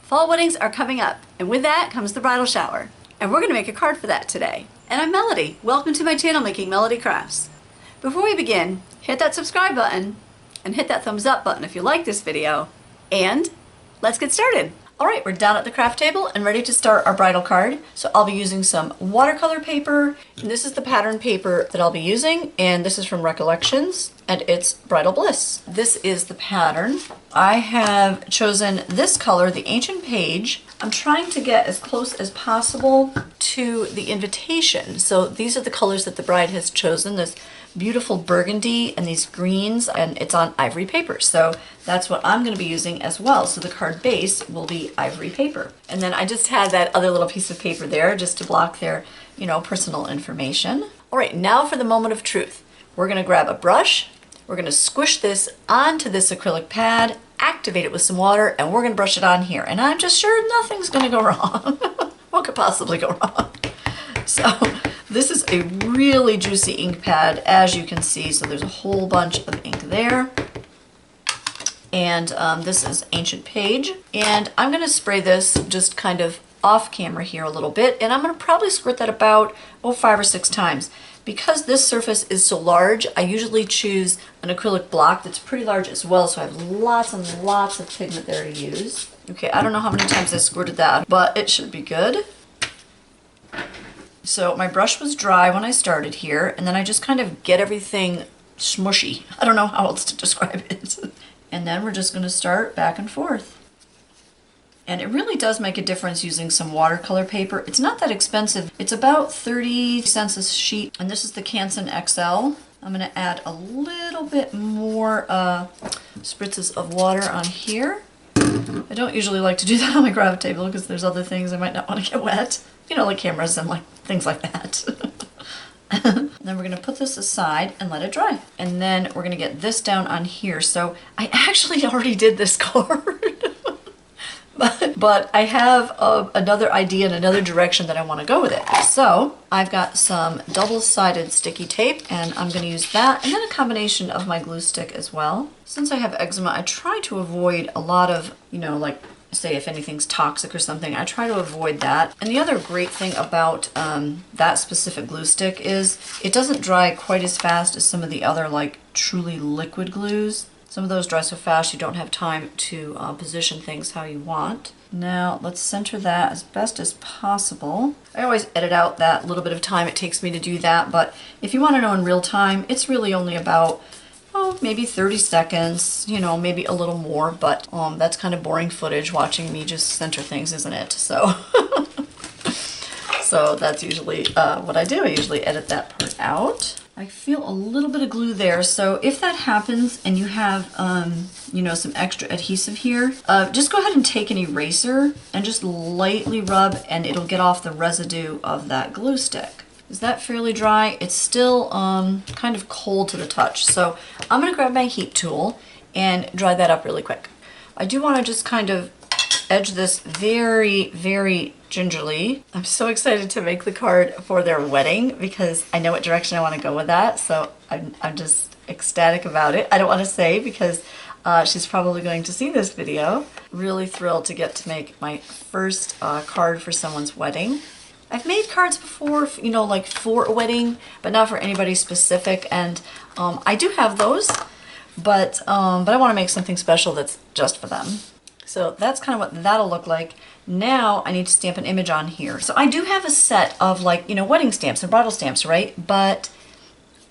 Fall weddings are coming up, and with that comes the bridal shower. And we're gonna make a card for that today. And I'm Melody. Welcome to my channel, Making Melody Crafts. Before we begin, hit that subscribe button and hit that thumbs up button if you like this video. And let's get started. All right, we're down at the craft table and ready to start our bridal card. So I'll be using some watercolor paper, and this is the pattern paper that I'll be using, and this is from Recollections, and it's Bridal Bliss. This is the pattern. I have chosen this color, the Ancient Page. I'm trying to get as close as possible to the invitation. So these are the colors that the bride has chosen, this beautiful burgundy and these greens, and it's on ivory paper. So that's what I'm going to be using as well. So the card base will be ivory paper. And then I just had that other little piece of paper there just to block their, personal information. All right, now for the moment of truth. We're going to grab a brush. We're going to squish this onto this acrylic pad, activate it with some water, and we're going to brush it on here. And I'm just sure nothing's going to go wrong. What could possibly go wrong? So this is a really juicy ink pad, as you can see. So there's a whole bunch of ink there. And this is Ancient Page. And I'm going to spray this just kind of off camera here a little bit. And I'm going to probably squirt that about 5 or 6 times. Because this surface is so large, I usually choose an acrylic block that's pretty large as well. So I have lots and lots of pigment there to use. Okay, I don't know how many times I squirted that, but it should be good. So my brush was dry when I started here, and then I just kind of get everything smushy. I don't know how else to describe it. And then we're just going to start back and forth. And it really does make a difference using some watercolor paper. It's not that expensive. It's about 30 cents a sheet, and this is the Canson XL. I'm going to add a little bit more spritzes of water on here. I don't usually like to do that on my craft table because there's other things I might not want to get wet. Like cameras and things like that. And then we're going to put this aside and let it dry. And then we're going to get this down on here. So I actually already did this card. But I have another idea and another direction that I want to go with it. So I've got some double-sided sticky tape, and I'm going to use that, and then a combination of my glue stick as well. Since I have eczema, I try to avoid a lot of, say if anything's toxic or something, I try to avoid that. And the other great thing about that specific glue stick is it doesn't dry quite as fast as some of the other truly liquid glues. Some of those dry so fast you don't have time to position things how you want. Now let's center that as best as possible. I always edit out that little bit of time it takes me to do that, but if you want to know in real time, it's really only about maybe 30 seconds, maybe a little more, but that's kind of boring footage watching me just center things, isn't it? So so that's usually what I do. I usually edit that part out. I feel a little bit of glue there, so if that happens and you have, some extra adhesive here, just go ahead and take an eraser and just lightly rub, and it'll get off the residue of that glue stick. Is that fairly dry? It's still kind of cold to the touch, so I'm going to grab my heat tool and dry that up really quick. I do want to just kind of edge this very, very gingerly. I'm so excited to make the card for their wedding because I know what direction I want to go with that, so I'm just ecstatic about it. I don't want to say because she's probably going to see this video. Really thrilled to get to make my first card for someone's wedding. I've made cards before, for a wedding, but not for anybody specific, and I do have those, but I want to make something special that's just for them. So that's kind of what that'll look like. Now I need to stamp an image on here. So I do have a set of wedding stamps and bridal stamps, right? But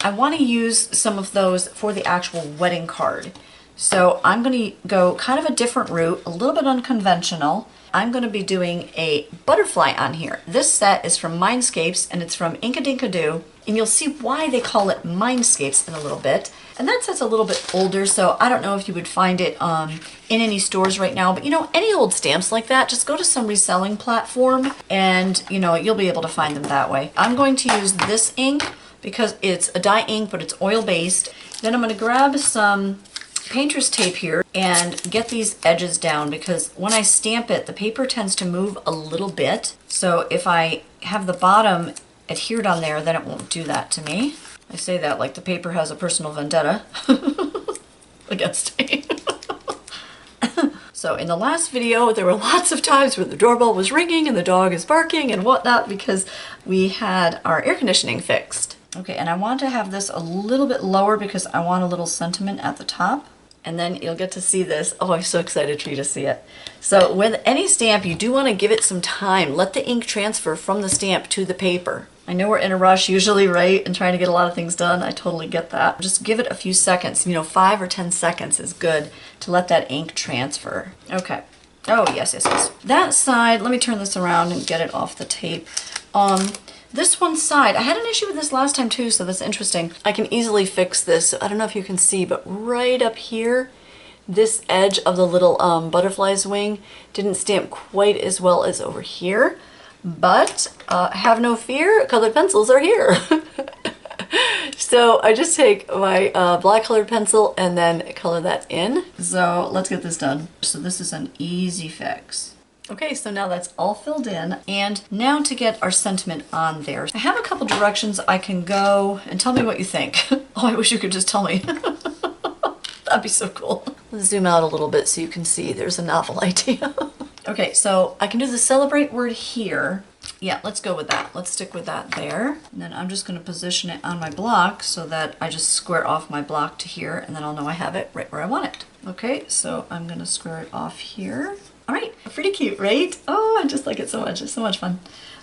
I want to use some of those for the actual wedding card. So I'm going to go kind of a different route, a little bit unconventional. I'm going to be doing a butterfly on here. This set is from Mindscapes, and it's from Inkadinkado, and you'll see why they call it Mindscapes in a little bit. And that set's a little bit older, so I don't know if you would find it in any stores right now, but any old stamps like that, just go to some reselling platform and you'll be able to find them that way. I'm going to use this ink because it's a dye ink, but it's oil-based. Then I'm going to grab some painter's tape here and get these edges down because when I stamp it, the paper tends to move a little bit. So if I have the bottom adhered on there, then it won't do that to me. I say that like the paper has a personal vendetta against me. So in the last video, there were lots of times where the doorbell was ringing and the dog is barking and whatnot because we had our air conditioning fixed. Okay, and I want to have this a little bit lower because I want a little sentiment at the top. And then you'll get to see this. Oh, I'm so excited for you to see it. So with any stamp, you do want to give it some time. Let the ink transfer from the stamp to the paper. I know we're in a rush usually, right? And trying to get a lot of things done. I totally get that. Just give it a few seconds. 5 or 10 seconds is good to let that ink transfer. Okay. Oh, yes. That side, let me turn this around and get it off the tape. This one side, I had an issue with this last time too, so that's interesting. I can easily fix this. I don't know if you can see, but right up here, this edge of the little butterfly's wing didn't stamp quite as well as over here. But have no fear, colored pencils are here. So I just take my black colored pencil and then color that in. So let's get this done. So this is an easy fix. Okay, so now that's all filled in, and now to get our sentiment on there. I have a couple directions I can go, and tell me what you think. Oh, I wish you could just tell me. That'd be so cool. Let's zoom out a little bit so you can see there's a novel idea. Okay, so I can do the celebrate word here. Yeah, let's go with that. Let's stick with that there. And then I'm just gonna position it on my block so that I just square off my block to here, and then I'll know I have it right where I want it. Okay, so I'm gonna square it off here. All right, pretty cute, right? Oh, I just like it so much. It's so much fun.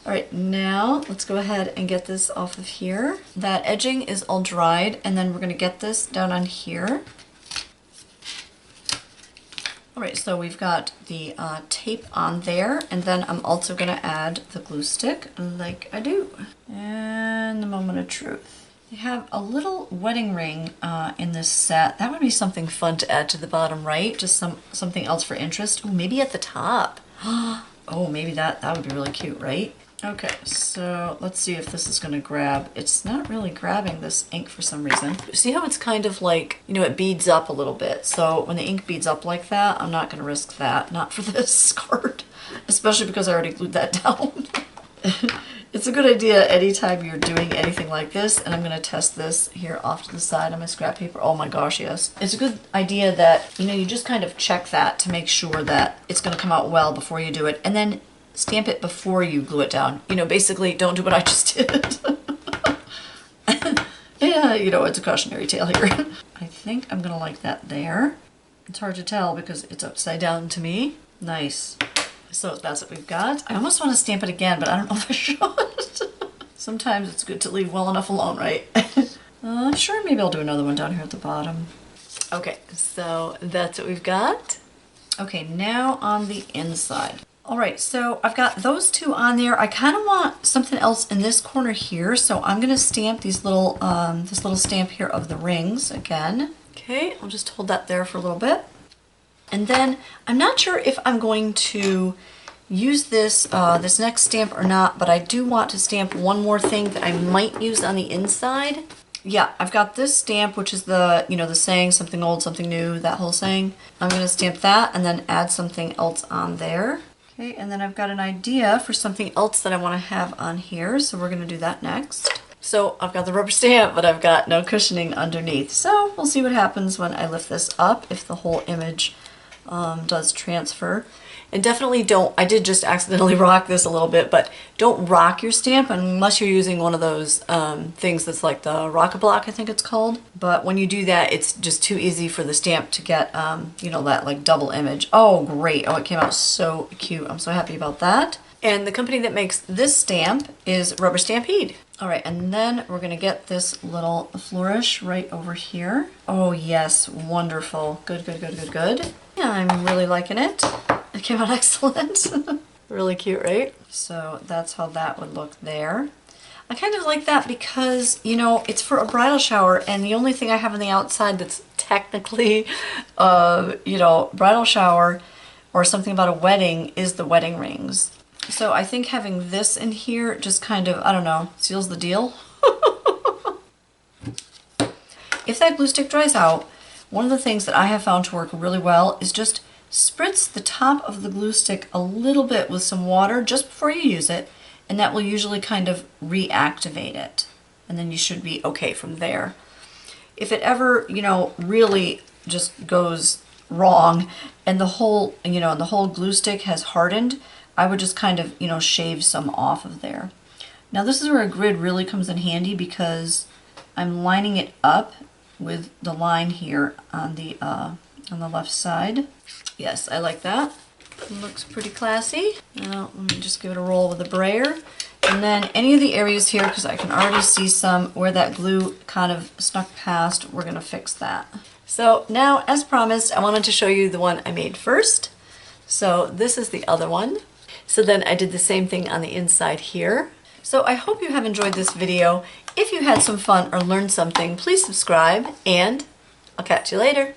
All right, now let's go ahead and get this off of here. That edging is all dried, and then we're gonna get this down on here. All right, so we've got the tape on there, and then I'm also gonna add the glue stick like I do. And the moment of truth. You have a little wedding ring in this set. That would be something fun to add to the bottom right. Just something else for interest. Ooh, maybe at the top. Oh, maybe that would be really cute, right? Okay, so let's see if this is gonna grab. It's not really grabbing this ink for some reason. See how it's kind of like, it beads up a little bit. So when the ink beads up like that, I'm not gonna risk that. Not for this card, especially because I already glued that down. It's a good idea anytime you're doing anything like this, and I'm going to test this here off to the side on my scrap paper. Oh my gosh, yes. It's a good idea that, you just kind of check that to make sure that it's going to come out well before you do it, and then stamp it before you glue it down. Basically don't do what I just did. Yeah, it's a cautionary tale here. I think I'm going to like that there. It's hard to tell because it's upside down to me. Nice. So that's what we've got. I almost want to stamp it again, but I don't know if I should. Sometimes it's good to leave well enough alone, right? Sure, maybe I'll do another one down here at the bottom. Okay, so that's what we've got. Okay, now on the inside. All right, so I've got those two on there. I kind of want something else in this corner here, so I'm gonna stamp these little, this little stamp here of the rings again. Okay, I'll just hold that there for a little bit. And then I'm not sure if I'm going to use this this next stamp or not, but I do want to stamp one more thing that I might use on the inside. Yeah, I've got this stamp, which is the, the saying, something old, something new, that whole saying. I'm going to stamp that and then add something else on there. Okay, and then I've got an idea for something else that I want to have on here, so we're going to do that next. So I've got the rubber stamp, but I've got no cushioning underneath. So we'll see what happens when I lift this up, if the whole image does transfer. And definitely don't, I did just accidentally rock this a little bit, but don't rock your stamp unless you're using one of those things that's like the Rock-A-Block, I think it's called. But when you do that, it's just too easy for the stamp to get, that like double image. Oh, great. Oh, it came out so cute. I'm so happy about that. And the company that makes this stamp is Rubber Stampede. All right, and then we're gonna get this little flourish right over here. Oh yes, wonderful. Good, good, good, good, good. Yeah, I'm really liking it. It came out excellent. Really cute, right? So that's how that would look there. I kind of like that because, it's for a bridal shower, and the only thing I have on the outside that's technically, bridal shower or something about a wedding is the wedding rings. So I think having this in here just kind of, I don't know, seals the deal. If that glue stick dries out, one of the things that I have found to work really well is just spritz the top of the glue stick a little bit with some water just before you use it, and that will usually kind of reactivate it. And then you should be okay from there. If it ever, really just goes wrong and the whole, the whole glue stick has hardened, I would just kind of, shave some off of there. Now this is where a grid really comes in handy because I'm lining it up with the line here on the left side. Yes, I like that. It looks pretty classy. Now let me just give it a roll with a brayer. And then any of the areas here, because I can already see some where that glue kind of snuck past, we're gonna fix that. So now, as promised, I wanted to show you the one I made first. So this is the other one. So then I did the same thing on the inside here. So I hope you have enjoyed this video. If you had some fun or learned something, please subscribe, and I'll catch you later.